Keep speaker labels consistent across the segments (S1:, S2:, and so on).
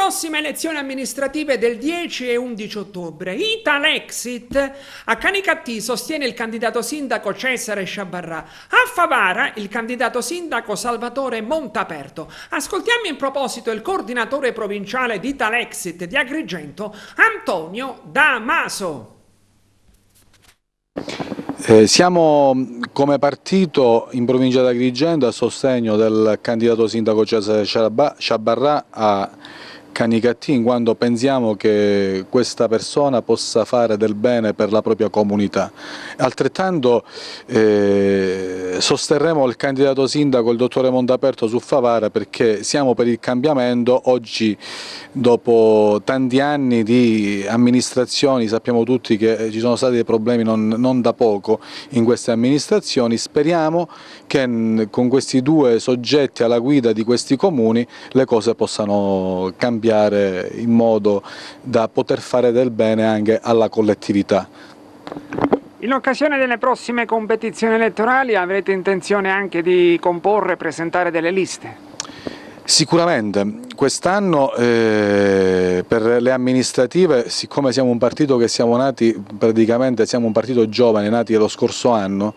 S1: prossime elezioni amministrative del 10 e 11 ottobre. Italexit a Canicattì sostiene il candidato sindaco Cesare Sciabarrà. A Favara il candidato sindaco Salvatore Montaperto. Ascoltiamo in proposito il coordinatore provinciale di Italexit di Agrigento, Antonio Damaso.
S2: Siamo come partito in provincia di Agrigento a sostegno del candidato sindaco Cesare Sciabarrà a Canicattì, in quanto pensiamo che questa persona possa fare del bene per la propria comunità. Altrettanto sosterremo il candidato sindaco, il dottore Montaperto, su Favara, perché siamo per il cambiamento. Oggi, dopo tanti anni di amministrazioni, sappiamo tutti che ci sono stati dei problemi non da poco in queste amministrazioni. Speriamo che con questi due soggetti alla guida di questi comuni le cose possano cambiare in modo da poter fare del bene anche alla collettività.
S3: In occasione delle prossime competizioni elettorali avrete intenzione anche di comporre e presentare delle liste?
S2: Sicuramente, quest'anno per le amministrative, siccome siamo un partito che siamo nati, praticamente siamo un partito giovane, nati lo scorso anno,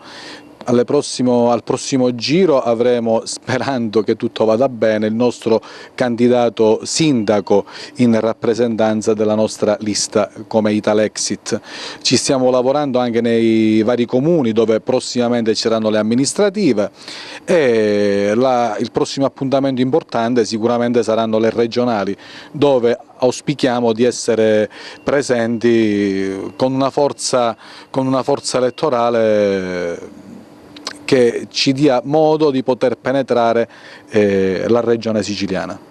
S2: al prossimo giro avremo, sperando che tutto vada bene, il nostro candidato sindaco in rappresentanza della nostra lista come Italexit. Ci stiamo lavorando anche nei vari comuni dove prossimamente ci saranno le amministrative e il prossimo appuntamento importante sicuramente saranno le regionali, dove auspichiamo di essere presenti con una forza elettorale che ci dia modo di poter penetrare la regione siciliana.